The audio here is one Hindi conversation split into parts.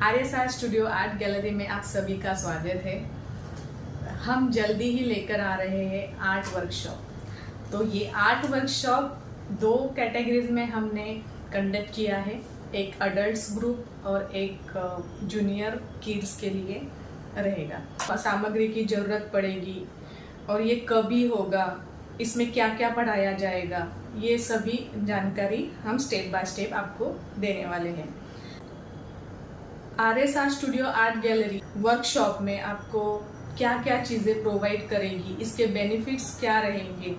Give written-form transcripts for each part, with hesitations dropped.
RSR स्टूडियो आर्ट गैलरी में आप सभी का स्वागत है। हम जल्दी ही लेकर आ रहे हैं आर्ट वर्कशॉप। तो ये आर्ट वर्कशॉप 2 कैटेगरीज में हमने कंडक्ट किया है, एक अडल्ट्स ग्रुप और एक जूनियर किड्स के लिए रहेगा। सामग्री की ज़रूरत पड़ेगी और ये कभी होगा, इसमें क्या क्या पढ़ाया जाएगा, ये सभी जानकारी हम स्टेप बाय स्टेप आपको देने वाले हैं। RSR studio art gallery workshop में आपको क्या क्या चीज़ें प्रोवाइड करेगी, इसके बेनिफिट्स क्या रहेंगे,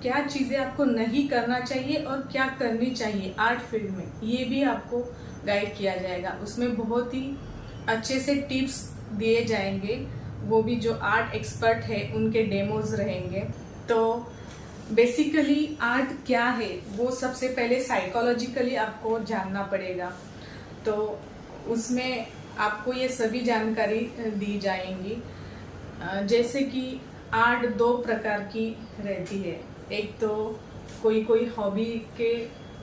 क्या चीज़ें आपको नहीं करना चाहिए और क्या करनी चाहिए आर्ट फील्ड में, ये भी आपको गाइड किया जाएगा। उसमें बहुत ही अच्छे से टिप्स दिए जाएंगे, वो भी जो आर्ट एक्सपर्ट है उनके डेमोज रहेंगे। तो बेसिकली आर्ट क्या है वो सबसे पहले साइकोलॉजिकली आपको जानना पड़ेगा। तो उसमें आपको ये सभी जानकारी दी जाएंगी। जैसे कि आर्ट 2 प्रकार की रहती है, एक तो कोई हॉबी के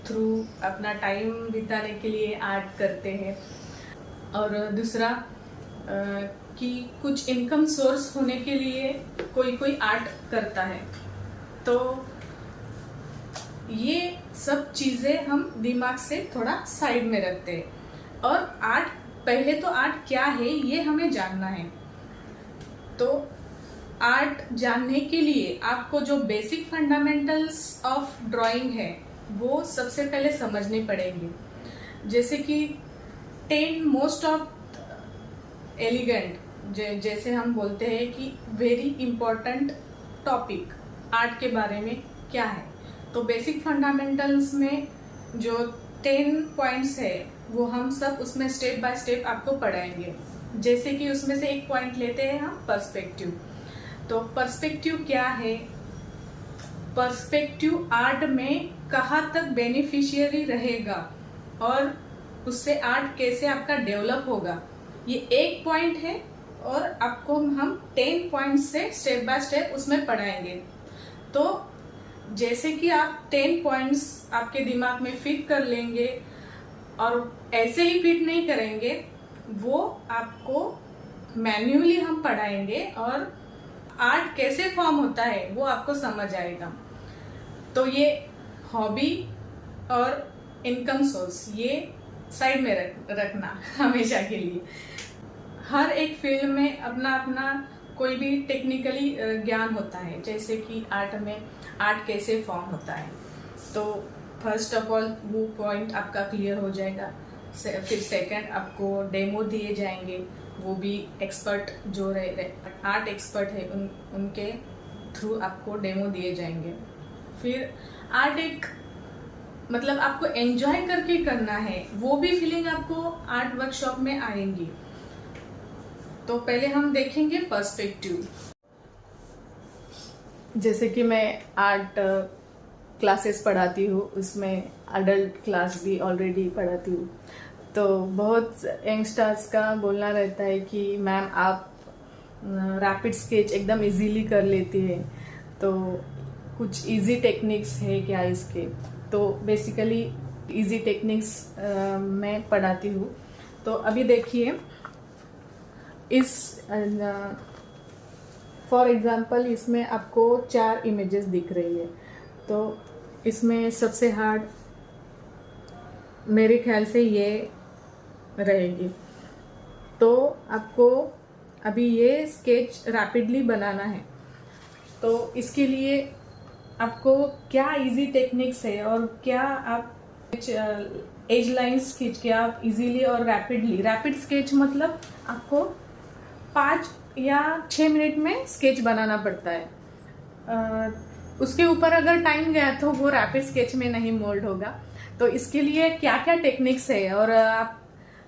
थ्रू अपना टाइम बिताने के लिए आर्ट करते हैं, और दूसरा कि कुछ इनकम सोर्स होने के लिए कोई आर्ट करता है। तो ये सब चीज़ें हम दिमाग से थोड़ा साइड में रखते हैं, और आर्ट पहले तो आर्ट क्या है ये हमें जानना है। तो आर्ट जानने के लिए आपको जो बेसिक फंडामेंटल्स ऑफ ड्राइंग है वो सबसे पहले समझने पड़ेंगे। जैसे कि 10 मोस्ट ऑफ एलिगेंट, जैसे हम बोलते हैं कि वेरी इंपॉर्टेंट टॉपिक आर्ट के बारे में क्या है। तो बेसिक फंडामेंटल्स में जो 10 पॉइंट्स है वो हम सब उसमें स्टेप बाय स्टेप आपको पढ़ाएंगे। जैसे कि उसमें से एक पॉइंट लेते हैं हम पर्सपेक्टिव। तो पर्सपेक्टिव क्या है, पर्सपेक्टिव आर्ट में कहाँ तक बेनिफिशियरी रहेगा और उससे आर्ट कैसे आपका डेवलप होगा, ये एक पॉइंट है, और आपको हम 10 पॉइंट से स्टेप बाय स्टेप उसमें पढ़ाएंगे। तो जैसे कि आप 10 पॉइंट्स आपके दिमाग में फिट कर लेंगे, और ऐसे ही फिट नहीं करेंगे, वो आपको मैन्युअली हम पढ़ाएंगे और आर्ट कैसे फॉर्म होता है वो आपको समझ आएगा। तो ये हॉबी और इनकम सोर्स ये साइड में रखना हमेशा के लिए। हर एक फील्ड में अपना अपना कोई भी टेक्निकली ज्ञान होता है, जैसे कि आर्ट में आर्ट कैसे फॉर्म होता है। तो फर्स्ट ऑफ ऑल वो पॉइंट आपका क्लियर हो जाएगा। फिर सेकंड आपको डेमो दिए जाएंगे, वो भी एक्सपर्ट जो आर्ट एक्सपर्ट है उनके थ्रू आपको डेमो दिए जाएंगे। फिर आर्ट एक मतलब आपको एंजॉय करके करना है, वो भी फीलिंग आपको आर्ट वर्कशॉप में आएंगी। तो पहले हम देखेंगे पर्सपेक्टिव। जैसे कि मैं आर्ट क्लासेस पढ़ाती हूँ, उसमें अडल्ट क्लास भी ऑलरेडी पढ़ाती हूँ। तो बहुत यंगस्टर्स का बोलना रहता है कि मैम आप रैपिड स्केच एकदम इजीली कर लेती है, तो कुछ इजी टेक्निक्स है क्या इसके। तो बेसिकली इजी टेक्निक्स मैं पढ़ाती हूँ। तो अभी देखिए, इस फॉर एग्जांपल इसमें आपको 4 इमेजेस दिख रही है। तो इसमें सबसे हार्ड मेरे ख्याल से ये रहेगी। तो आपको अभी ये स्केच रैपिडली बनाना है, तो इसके लिए आपको क्या इजी टेक्निक्स है और क्या आप एज लाइंस खींच के आप इजीली और रैपिड स्केच मतलब आपको 5 या 6 मिनट में स्केच बनाना पड़ता है। उसके ऊपर अगर टाइम गया तो वो रैपिड स्केच में नहीं मोल्ड होगा। तो इसके लिए क्या क्या टेक्निक्स है और आप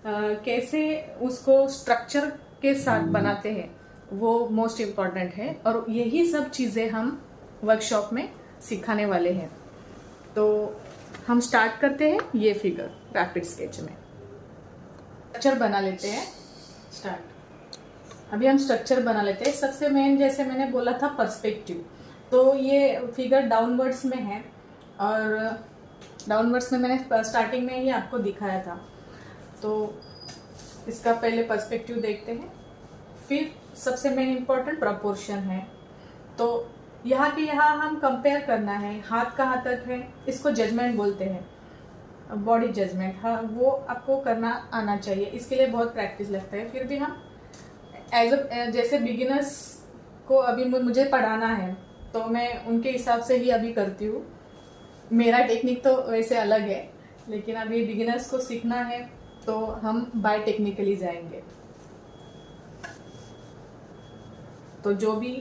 कैसे उसको स्ट्रक्चर के साथ बनाते हैं वो मोस्ट इम्पॉर्टेंट है, और यही सब चीज़ें हम वर्कशॉप में सिखाने वाले हैं। तो हम स्टार्ट करते हैं ये फिगर रैपिड स्केच में। स्ट्रक्चर बना लेते हैं, स्टार्ट। अभी हम स्ट्रक्चर बना लेते हैं। सबसे मेन जैसे मैंने बोला था पर्सपेक्टिव, तो ये फिगर डाउनवर्ड्स में है, और डाउनवर्ड्स में मैंने स्टार्टिंग में ही आपको दिखाया था। तो इसका पहले पर्सपेक्टिव देखते हैं, फिर सबसे मेन इम्पोर्टेंट प्रपोर्शन है। तो यहाँ के यहाँ हम कंपेयर करना है, हाथ कहाँ तक है, इसको जजमेंट बोलते हैं, बॉडी जजमेंट। हाँ, वो आपको करना आना चाहिए, इसके लिए बहुत प्रैक्टिस लगता है। फिर भी हम जैसे बिगिनर्स को अभी मुझे पढ़ाना है तो मैं उनके हिसाब से ही अभी करती हूँ। मेरा टेक्निक तो वैसे अलग है, लेकिन अभी बिगिनर्स को सीखना है तो हम बाय टेक्निकली जाएंगे। तो जो भी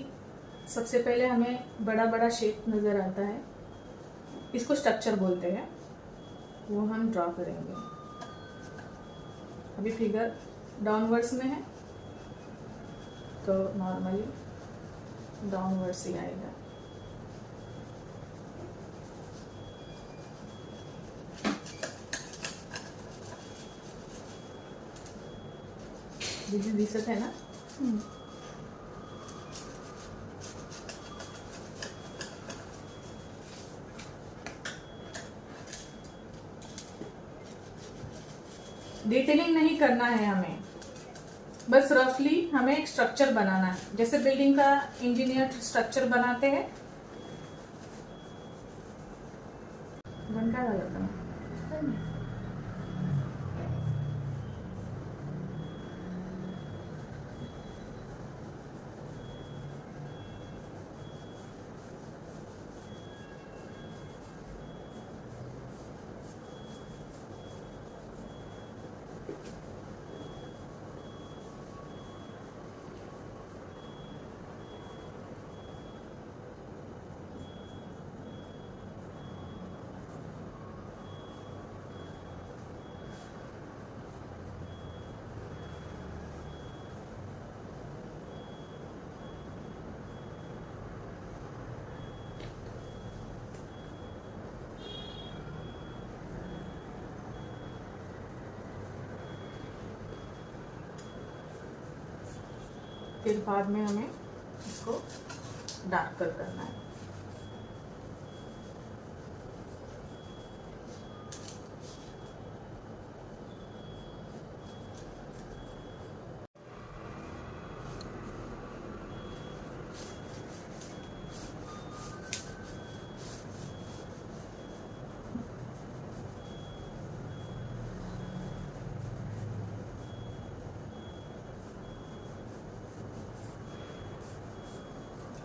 सबसे पहले हमें बड़ा बड़ा शेप नज़र आता है, इसको स्ट्रक्चर बोलते हैं, वो हम ड्रॉ करेंगे। अभी फिगर डाउनवर्ड्स में है तो नॉर्मली डाउनवर्ड्स ही आएगा। दिसत है ना? डिटेलिंग नहीं करना है हमें, बस रफली हमें एक स्ट्रक्चर बनाना है, जैसे बिल्डिंग का इंजीनियर स्ट्रक्चर बनाते हैं। बनका जाता है। फिर बाद में हमें इसको डार्कर करना है।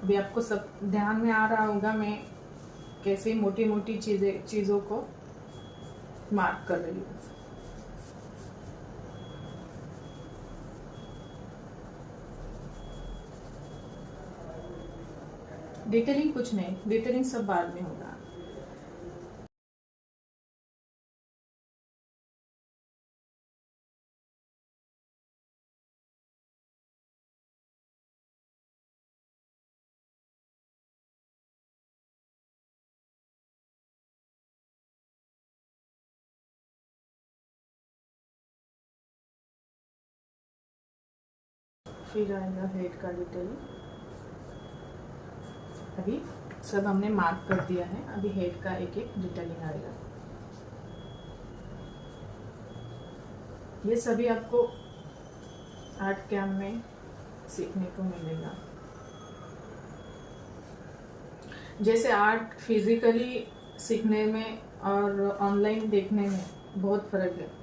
अभी आपको सब ध्यान में आ रहा होगा मैं कैसे मोटी मोटी चीज़ों को मार्क कर रही हूँ। डिटेलिंग कुछ नहीं, डिटेलिंग सब बाद में होगा। फिर आएगा हेड का डिटेलिंग। अभी सब हमने मार्क कर दिया है, अभी हेड का एक एक डिटेलिंग आएगा। ये सभी आपको आर्ट कैम्प में सीखने को मिलेगा। जैसे आर्ट फिजिकली सीखने में और ऑनलाइन देखने में बहुत फर्क है।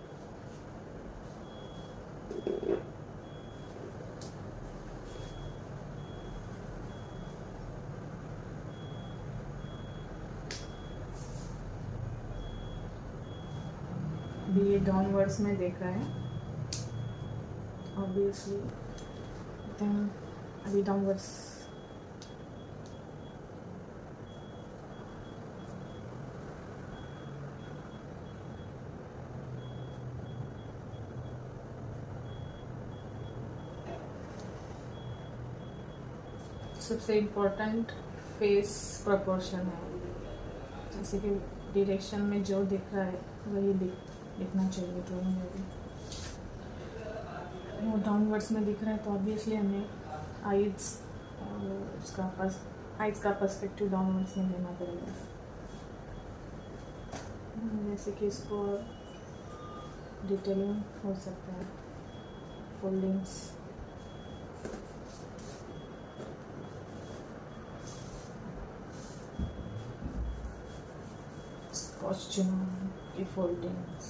अभी ये डाउनवर्ड्स में देख रहा है ऑब्वियसली, देन अभी डाउनवर्ड्स। सबसे इम्पोर्टेंट फेस प्रोपोर्शन है, जैसे कि डायरेक्शन में जो दिख रहा है वही दिखना चाहिए ड्राइंग में भी। वो डाउनवर्ड्स में दिख रहा है तो ऑब्वियसली हमें आइज़ का पर्सपेक्टिव डाउनवर्ड्स में लेना पड़ेगा। जैसे कि इसको डिटेलिंग हो सकता है। foldings. Costume की foldings.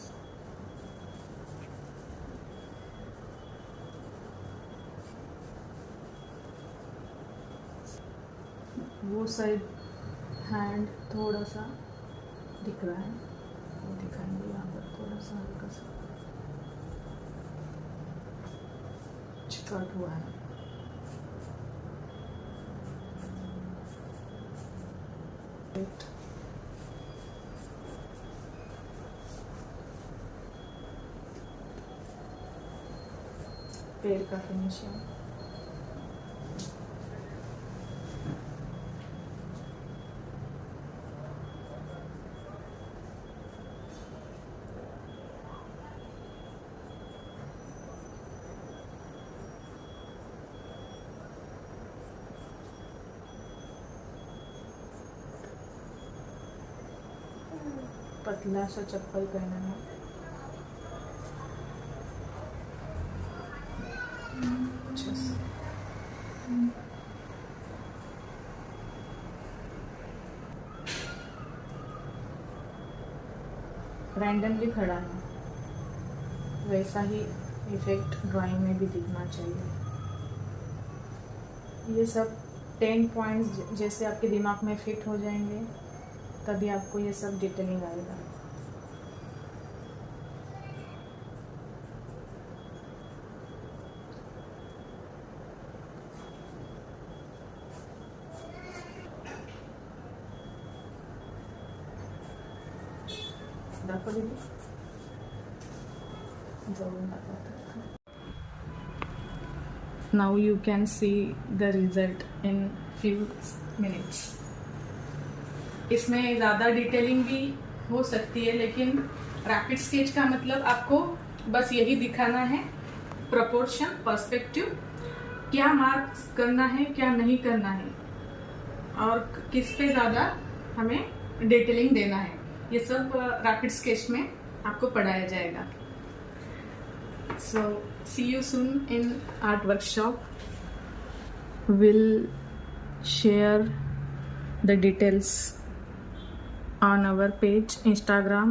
वो साइड हैंड थोड़ा सा दिख रहा है, वो दिखाएंगे यहाँ पर थोड़ा सा हल्का सा कट हुआ है। पैर का फिनिशिंग, पतला सा चप्पल पहना है। अच्छा सा रैंडमली खड़ा है, वैसा ही इफेक्ट ड्राइंग में भी दिखना चाहिए। ये सब 10 पॉइंट्स जैसे आपके दिमाग में फिट हो जाएंगे तभी आपको ये सब डिटेलिंग आएगा। देखो दीदी, now you can see the result in few minutes. इसमें ज़्यादा डिटेलिंग भी हो सकती है, लेकिन रैपिड स्केच का मतलब आपको बस यही दिखाना है, प्रोपोर्शन, पर्सपेक्टिव, क्या मार्क्स करना है क्या नहीं करना है और किस पे ज़्यादा हमें डिटेलिंग देना है, ये सब रैपिड स्केच में आपको पढ़ाया जाएगा। So see you soon in art workshop. We'll share the details on our page, Instagram